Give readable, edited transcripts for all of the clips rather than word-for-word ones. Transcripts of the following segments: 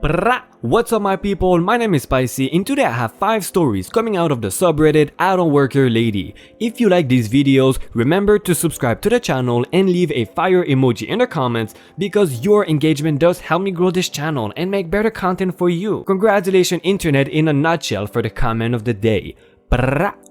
What's up my people, my name is Spicey and today I have 5 stories coming out of the subreddit idontworkherelady. If you like these videos, remember to subscribe to the channel and leave a fire emoji in the comments because your engagement does help me grow this channel and make better content for you. Congratulations internet in a nutshell for the comment of the day.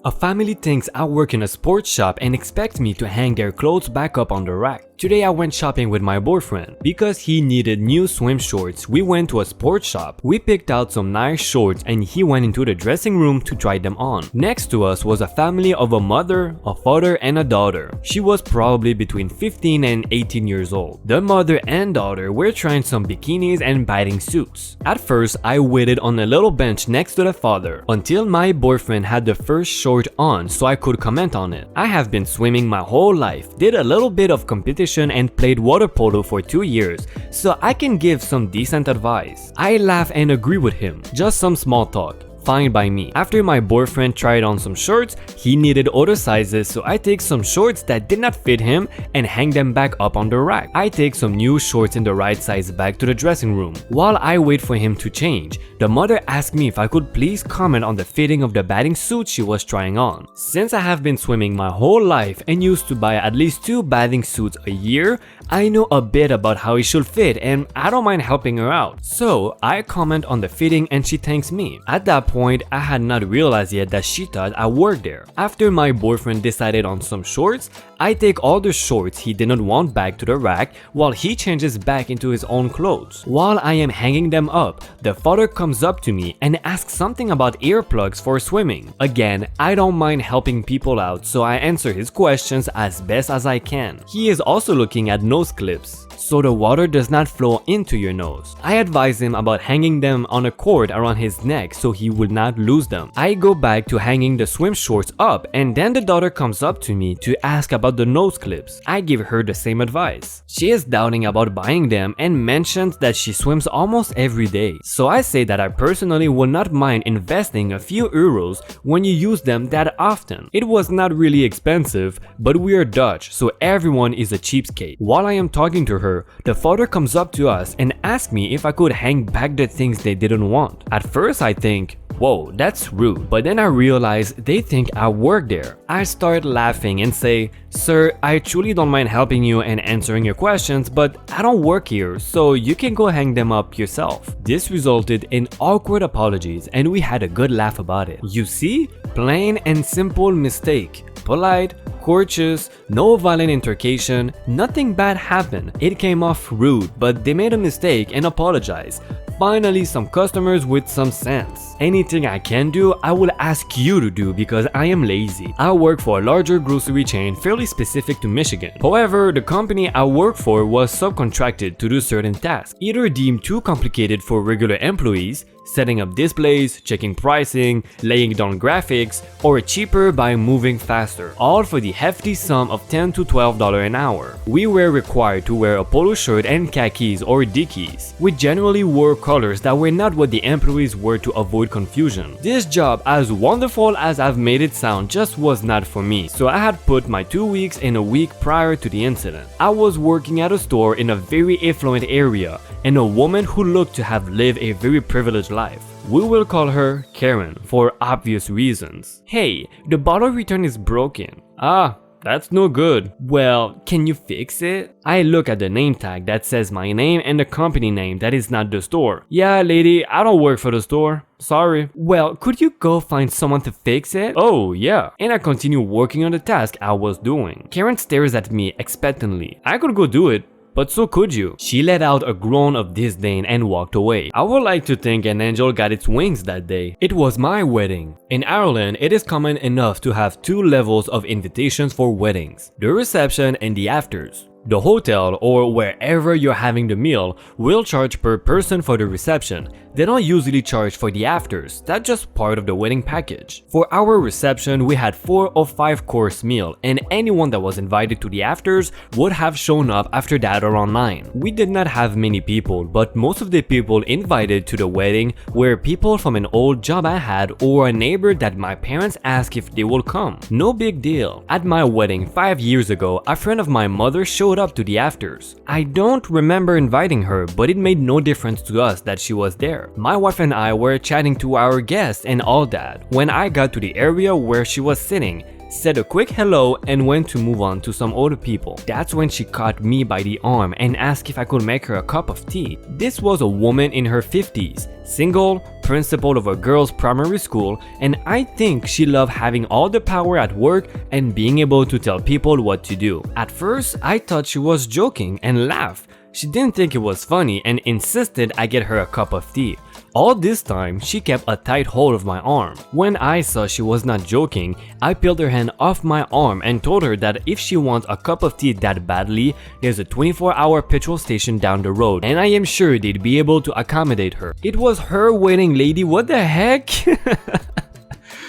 A family thinks I work in a sports shop and expects me to hang their clothes back up on the rack. Today I went shopping with my boyfriend. Because he needed new swim shorts, we went to a sports shop. We picked out some nice shorts and he went into the dressing room to try them on. Next to us was a family of a mother, a father and a daughter. She was probably between 15 and 18 years old. The mother and daughter were trying some bikinis and bathing suits. At first I waited on a little bench next to the father until my boyfriend had the first short on so I could comment on it. I have been swimming my whole life, did a little bit of competition and played water polo for 2 years, so I can give some decent advice. I laugh and agree with him, just some small talk. Fine by me. After my boyfriend tried on some shorts, he needed other sizes, so I take some shorts that did not fit him and hang them back up on the rack. I take some new shorts in the right size back to the dressing room. While I wait for him to change, the mother asked me if I could please comment on the fitting of the bathing suit she was trying on. Since I have been swimming my whole life and used to buy at least 2 bathing suits a year, I know a bit about how it should fit and I don't mind helping her out. So I comment on the fitting and she thanks me. At that point, I had not realized yet that she thought I worked there. After my boyfriend decided on some shorts, I take all the shorts he did not want back to the rack while he changes back into his own clothes. While I am hanging them up, the father comes up to me and asks something about earplugs for swimming. Again, I don't mind helping people out, so I answer his questions as best as I can. He is also looking at nose clips, so the water does not flow into your nose. I advise him about hanging them on a cord around his neck so he would not lose them. I go back to hanging the swim shorts up and then the daughter comes up to me to ask about the nose clips. I give her the same advice. She is doubting about buying them and mentions that she swims almost every day. So I say that I personally would not mind investing a few euros when you use them that often. It was not really expensive, but we are Dutch, so everyone is a cheapskate. While I am talking to her, the father comes up to us and asks me if I could hang back the things they didn't want. At first I think, whoa, that's rude, but then I realize they think I work there. I start laughing and say, sir, I truly don't mind helping you and answering your questions, but I don't work here, so you can go hang them up yourself. This resulted in awkward apologies and we had a good laugh about it. You see? Plain and simple mistake. Polite, courteous, no violent altercation, nothing bad happened. It came off rude, but they made a mistake and apologized. Finally, some customers with some sense. Anything I can do, I will ask you to do because I am lazy. I work for a larger grocery chain fairly specific to Michigan. However, the company I work for was subcontracted to do certain tasks, either deemed too complicated for regular employees, setting up displays, checking pricing, laying down graphics, or cheaper by moving faster, all for the hefty sum of $10 to $12 an hour. We were required to wear a polo shirt and khakis or dickies. We generally wore colors that were not what the employees were to avoid confusion. This job, as wonderful as I've made it sound, just was not for me, so I had put my 2 weeks in a week prior to the incident. I was working at a store in a very affluent area, and a woman who looked to have lived a very privileged life. We will call her Karen for obvious reasons. Hey, the bottle return is broken. Ah, that's no good. Well, can you fix it? I look at the name tag that says my name and the company name that is not the store. Yeah, lady, I don't work for the store. Sorry. Well, could you go find someone to fix it? Oh, yeah. And I continue working on the task I was doing. Karen stares at me expectantly. I could go do it, but so could you. She let out a groan of disdain and walked away. I would like to think an angel got its wings that day. It was my wedding. In Ireland, it is common enough to have 2 levels of invitations for weddings: the reception and the afters. The hotel or wherever you're having the meal will charge per person for the reception. They don't usually charge for the afters, that's just part of the wedding package. For our reception, we had 4 or 5 course meal and anyone that was invited to the afters would have shown up after that around 9. We did not have many people, but most of the people invited to the wedding were people from an old job I had or a neighbor that my parents asked if they will come. No big deal. At my wedding 5 years ago, a friend of my mother showed showed up to the afters. I don't remember inviting her, but it made no difference to us that she was there. My wife and I were chatting to our guests and all that when I got to the area where she was sitting, said a quick hello and went to move on to some other people. That's when she caught me by the arm and asked if I could make her a cup of tea. This was a woman in her 50s, single, principal of a girls' primary school, and I think she loved having all the power at work and being able to tell people what to do. At first, I thought she was joking and laughed. She didn't think it was funny and insisted I get her a cup of tea. All this time, she kept a tight hold of my arm. When I saw she was not joking, I peeled her hand off my arm and told her that if she wants a cup of tea that badly, there's a 24-hour petrol station down the road and I am sure they'd be able to accommodate her. It was her waiting lady, what the heck?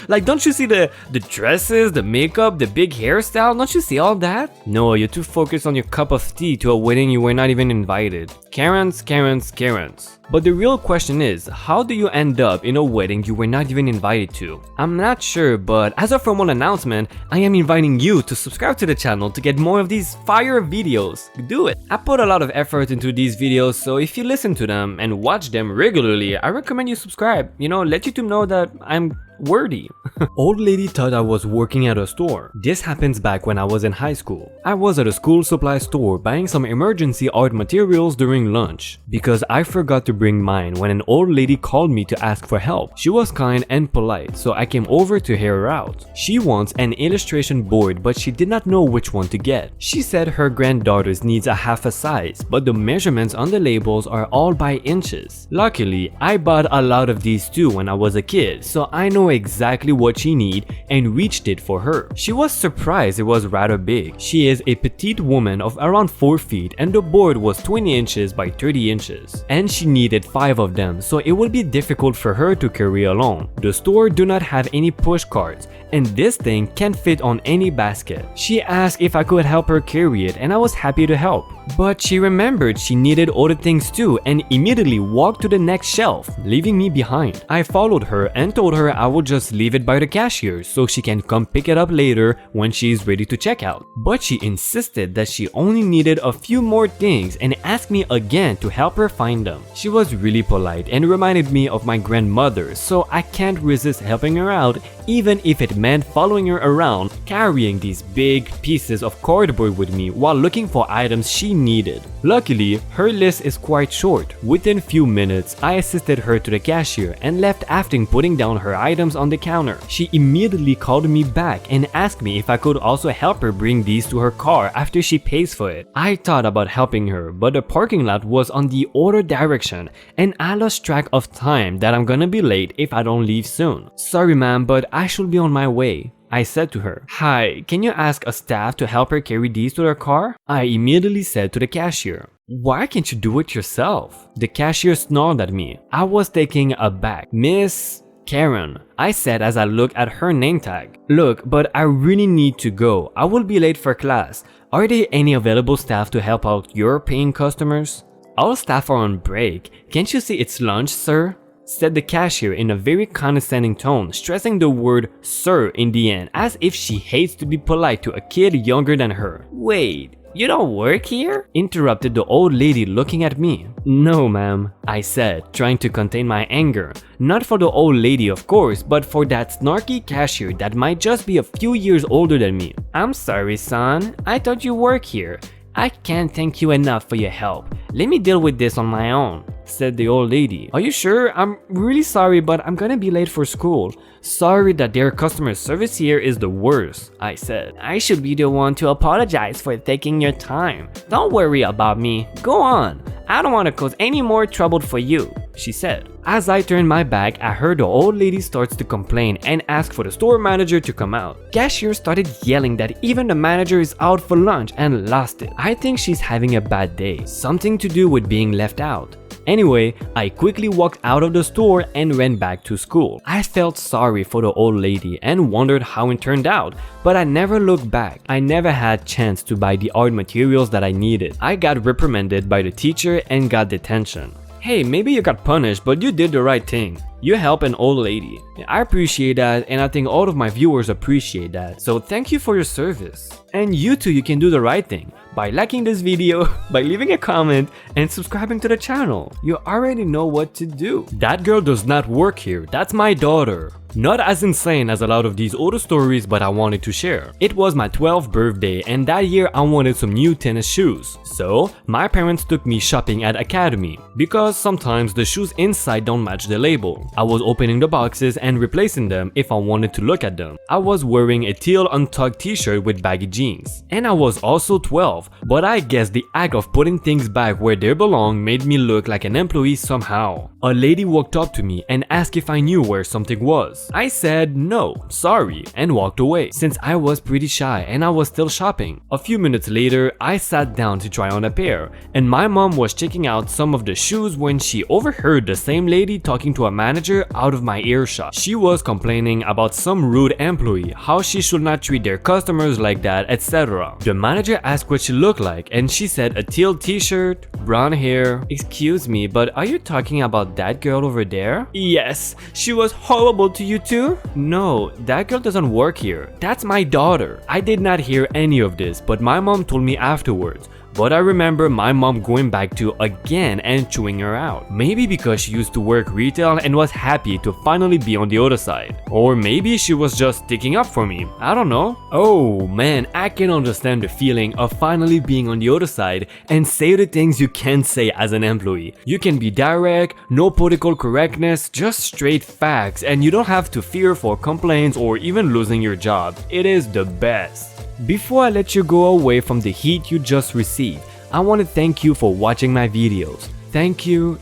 Like, don't you see the dresses, the makeup, the big hairstyle? Don't you see all that? No, you're too focused on your cup of tea to a wedding you were not even invited. Karens, Karens, Karens. But the real question is, how do you end up in a wedding you were not even invited to? I'm not sure, but as a formal announcement, I am inviting you to subscribe to the channel to get more of these fire videos. Do it! I put a lot of effort into these videos, so if you listen to them and watch them regularly, I recommend you subscribe. You know, let YouTube know that I'm worthy. Old lady thought I was working at a store. This happens back when I was in high school. I was at a school supply store buying some emergency art materials during lunch because I forgot to bring mine when an old lady called me to ask for help. She was kind and polite, so I came over to hear her out. She wants an illustration board, but she did not know which one to get. She said her granddaughter's needs a half a size, but the measurements on the labels are all by inches. Luckily, I bought a lot of these too when I was a kid, so I know exactly what she needed and reached it for her. She was surprised it was rather big. She is a petite woman of around 4 feet and the board was 20 inches by 30 inches. And she needed 5 of them, so it would be difficult for her to carry alone. The store do not have any push carts and this thing can't fit on any basket. She asked if I could help her carry it and I was happy to help. But she remembered she needed other things too and immediately walked to the next shelf, leaving me behind. I followed her and told her I would just leave it by the cashier so she can come pick it up later when she is ready to check out. But she insisted that she only needed a few more things and asked me again to help her find them. She was really polite and reminded me of my grandmother, so I can't resist helping her out even if it meant following her around, carrying these big pieces of cardboard with me while looking for items she needed. Luckily, her list is quite short. Within few minutes, I assisted her to the cashier and left after putting down her items on the counter. She immediately called me back and asked me if I could also help her bring these to her car after she pays for it. I thought about helping her, but the parking lot was on the other direction and I lost track of time that I'm gonna be late if I don't leave soon. Sorry ma'am, but I should be on my way. I said to her, "Hi, can you ask a staff to help her carry these to her car?" I immediately said to the cashier, "Why can't you do it yourself?" The cashier snarled at me. I was taken aback. "Miss Karen," I said as I looked at her name tag. "Look, but I really need to go. I will be late for class. Are there any available staff to help out your paying customers?" "All staff are on break. Can't you see it's lunch, sir?" said the cashier in a very condescending tone, stressing the word sir in the end as if she hates to be polite to a kid younger than her. "Wait, you don't work here?" interrupted the old lady looking at me. "No ma'am," I said, trying to contain my anger. Not for the old lady of course, but for that snarky cashier that might just be a few years older than me. "I'm sorry son, I thought you work here. I can't thank you enough for your help. Let me deal with this on my own," said the old lady. "Are you sure? I'm really sorry, but I'm gonna be late for school. Sorry that their customer service here is the worst," I said. "I should be the one to apologize for taking your time. Don't worry about me. Go on. I don't want to cause any more trouble for you," she said. As I turned my back, I heard the old lady starts to complain and ask for the store manager to come out. Cashier started yelling that even the manager is out for lunch and lost it. I think she's having a bad day, something to do with being left out. Anyway, I quickly walked out of the store and ran back to school. I felt sorry for the old lady and wondered how it turned out, but I never looked back. I never had chance to buy the art materials that I needed. I got reprimanded by the teacher and got detention. "Hey, maybe you got punished, but you did the right thing," You help an old lady. I appreciate that, and I think all of my viewers appreciate that. So thank you for your service. And you too, you can do the right thing by liking this video, by leaving a comment, and subscribing to the channel. You already know what to do. That girl does not work here. That's my daughter. Not as insane as a lot of these older stories, but I wanted to share. It was my 12th birthday, and that year I wanted some new tennis shoes. So my parents took me shopping at Academy, because sometimes the shoes inside don't match the label. I was opening the boxes and replacing them if I wanted to look at them. I was wearing a teal untucked t-shirt with baggy jeans. And I was also 12, but I guess the act of putting things back where they belong made me look like an employee somehow. A lady walked up to me and asked if I knew where something was. I said no, sorry, and walked away since I was pretty shy and I was still shopping. A few minutes later, I sat down to try on a pair, and my mom was checking out some of the shoes when she overheard the same lady talking to a manager out of my earshot. She was complaining about some rude employee, how she should not treat their customers like that, etc. The manager asked what she looked like, and she said a teal t-shirt, brown hair. Excuse me, but are you talking about that girl over there? Yes, she was horrible to you too? No, that girl doesn't work here. That's my daughter. I did not hear any of this, but my mom told me afterwards. But I remember my mom going back to again and chewing her out. Maybe because she used to work retail and was happy to finally be on the other side. Or maybe she was just sticking up for me. I don't know. Oh man, I can understand the feeling of finally being on the other side and say the things you can't say as an employee. You can be direct, no political correctness, just straight facts, and you don't have to fear for complaints or even losing your job. It is the best. Before I let you go away from the heat you just received, I want to thank you for watching my videos. Thank you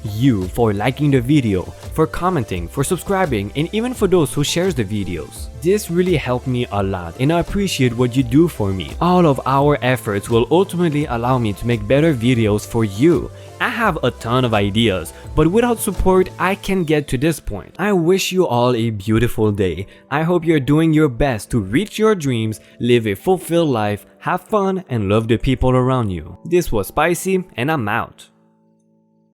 for liking the video, for commenting, for subscribing, and even for those who shares the videos. This really helped me a lot and I appreciate what you do for me. All of our efforts will ultimately allow me to make better videos for you. I have a ton of ideas, but without support, I can't get to this point. I wish you all a beautiful day. I hope you're doing your best to reach your dreams, live a fulfilled life, have fun, and love the people around you. This was Spicey, and I'm out.